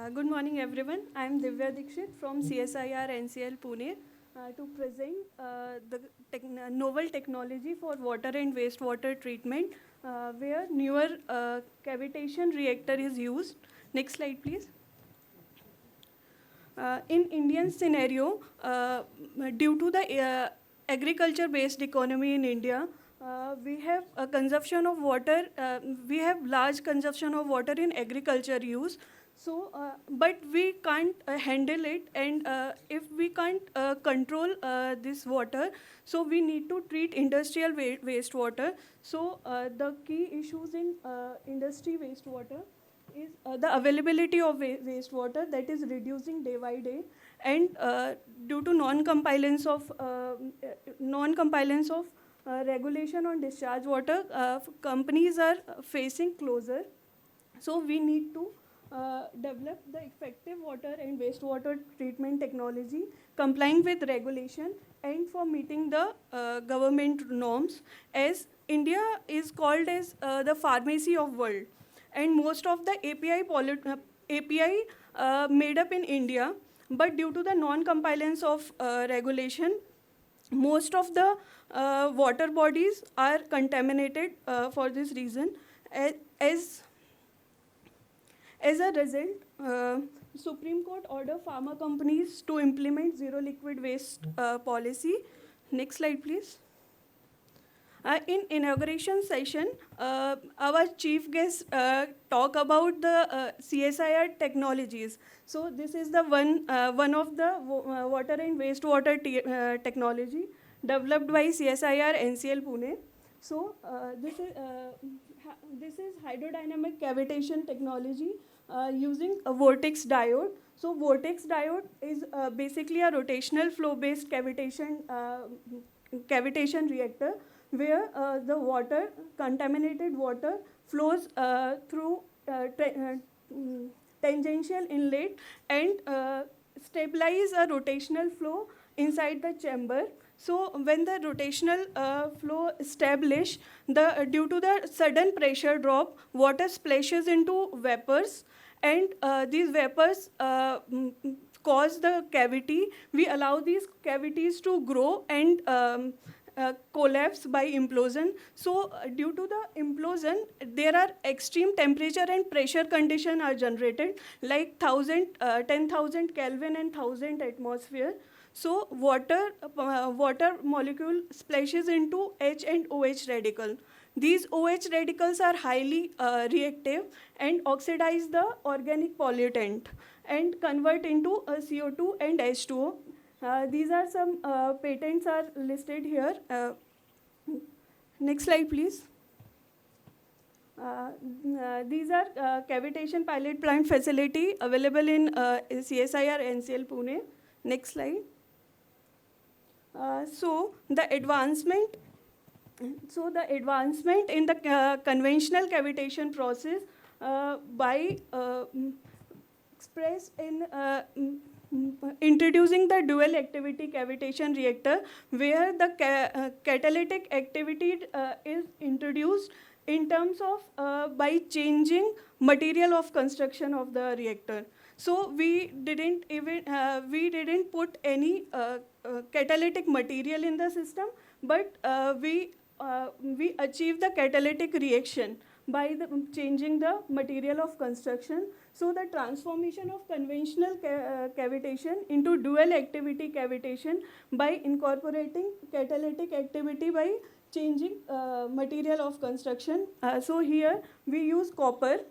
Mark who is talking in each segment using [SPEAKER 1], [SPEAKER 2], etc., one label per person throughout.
[SPEAKER 1] Good morning, everyone. I am Divya Dikshit from CSIR NCL Pune to present the novel technology for water and wastewater treatment, where newer cavitation reactor is used. Next slide, please. In Indian scenario, due to the agriculture-based economy in India, we have a consumption of water. We have large consumption of water in agriculture use. So, but we can't handle it, and if we can't control this water, so we need to treat industrial wastewater. So, the key issues in industry wastewater is the availability of wastewater that is reducing day by day, and due to non-compliance of regulation on discharge water, companies are facing closure. So we need to develop the effective water and wastewater treatment technology complying with regulation and for meeting the government norms, as India is called as the pharmacy of world, and most of the API made up in India, but due to the non-compliance of regulation, most of the water bodies are contaminated for this reason. As as a result, Supreme Court ordered pharma companies to implement zero liquid waste policy. Next slide, please. In inauguration session, our chief guest talk about the CSIR technologies. So this is the one of the water and wastewater technology developed by CSIR NCL Pune. So this is hydrodynamic cavitation technology using a vortex diode. So vortex diode is basically a rotational flow-based cavitation reactor, where the contaminated water flows through tangential inlet and stabilize a rotational flow inside the chamber. So when the rotational flow establish, due to the sudden pressure drop, water splashes into vapors, and these vapors cause the cavity. We allow these cavities to grow and collapse by implosion. So due to the implosion, there are extreme temperature and pressure condition are generated, like 10,000 Kelvin and 1,000 atmosphere. So water molecule splashes into H and OH radical. These OH radicals are highly reactive and oxidize the organic pollutant and convert into CO2 and H2O. These are some patents are listed here. Next slide, please. These are cavitation pilot plant facility available in CSIR NCL Pune. Next slide. So the advancement in the conventional cavitation process by expressed in introducing the dual activity cavitation reactor, where the catalytic activity is introduced in terms of by changing material of construction of the reactor. So we didn't put any catalytic material in the system, but we achieve the catalytic reaction by changing the material of construction. So the transformation of conventional cavitation into dual activity cavitation by incorporating catalytic activity by changing material of construction. So here we use copper.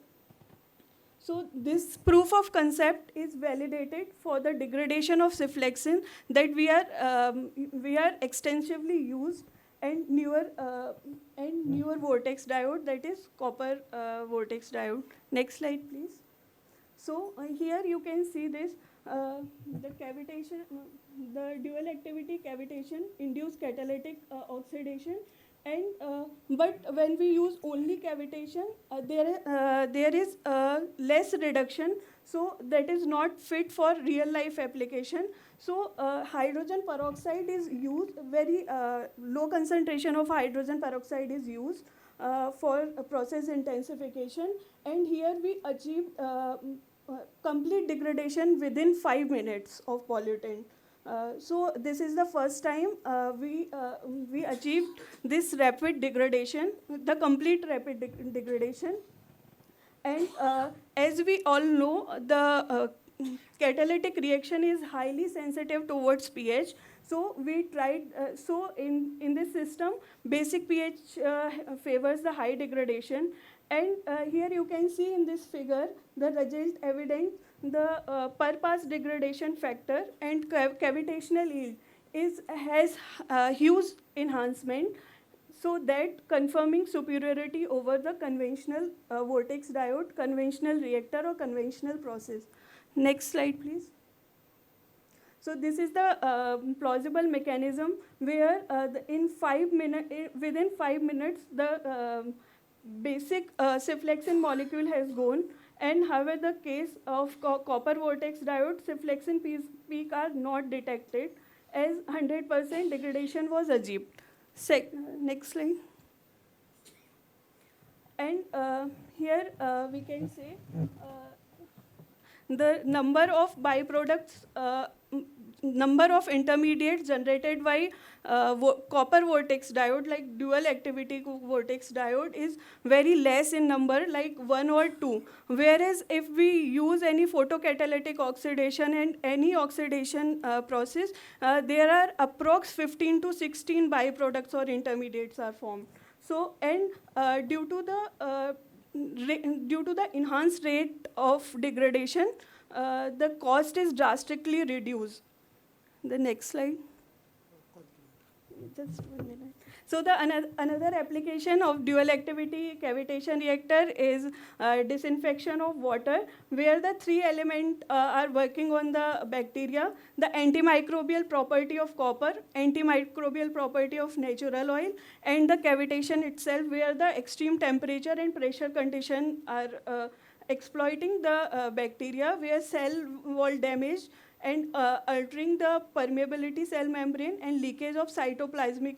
[SPEAKER 1] So this proof of concept is validated for the degradation of cenobamate that we are extensively used, and newer vortex diode, that is copper vortex diode. Next slide, please. So here you can see this the cavitation, the dual activity cavitation induce catalytic oxidation, and but when we use only cavitation, there is less reduction, so that is not fit for real life application. So hydrogen peroxide is used, very low concentration of hydrogen peroxide is used for process intensification, and here we achieve complete degradation within 5 minutes of pollutant. So this is the first time we achieved this rapid degradation, the complete rapid degradation. And as we all know, the catalytic reaction is highly sensitive towards pH. So we tried, in this system, basic pH favors the high degradation. And here you can see in this figure the result evident, the per pass degradation factor and cavitational yield has huge enhancement, so that confirming superiority over the conventional vortex diode, conventional reactor or conventional process. Next slide, please. So this is the plausible mechanism where within 5 minutes, the basic cenflexin molecule has gone, and however the case of copper vortex diode, cenflexin peak are not detected, as 100% degradation was achieved. Next slide. And here we can say the number of byproducts, number of intermediates generated by copper vortex diode, like dual activity vortex diode, is very less in number, like 1 or 2. Whereas if we use any photocatalytic oxidation and any oxidation process, there are approx 15 to 16 byproducts or intermediates are formed. So, and due to the enhanced rate of degradation, the cost is drastically reduced. The next slide. Just 1 minute. So the another application of dual activity cavitation reactor is disinfection of water, where the 3 elements are working on the bacteria: the antimicrobial property of copper, antimicrobial property of natural oil, and the cavitation itself, where the extreme temperature and pressure condition are exploiting the bacteria, where cell wall damage and altering the permeability cell membrane and leakage of cytoplasmic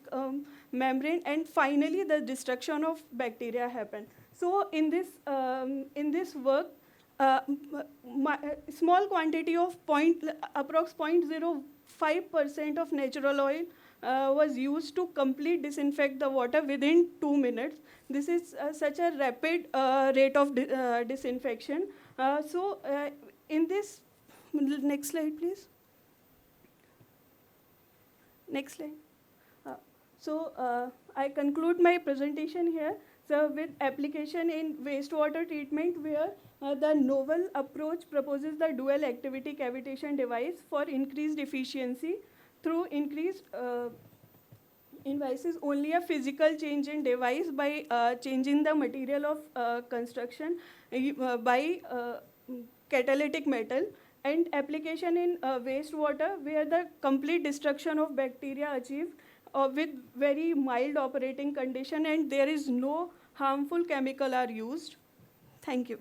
[SPEAKER 1] membrane, and finally the destruction of bacteria happen. So in this work, small quantity of approx 0.05% of natural oil was used to complete disinfect the water within 2 minutes. This is such a rapid rate of disinfection. In this, next slide, please. Next slide. I conclude my presentation here. So with application in wastewater treatment, where the novel approach proposes the dual activity cavitation device for increased efficiency through increased invices only a physical change in device by changing the material of construction by catalytic metal, and application in wastewater, where the complete destruction of bacteria achieved with very mild operating condition, and there is no harmful chemical are used. Thank you.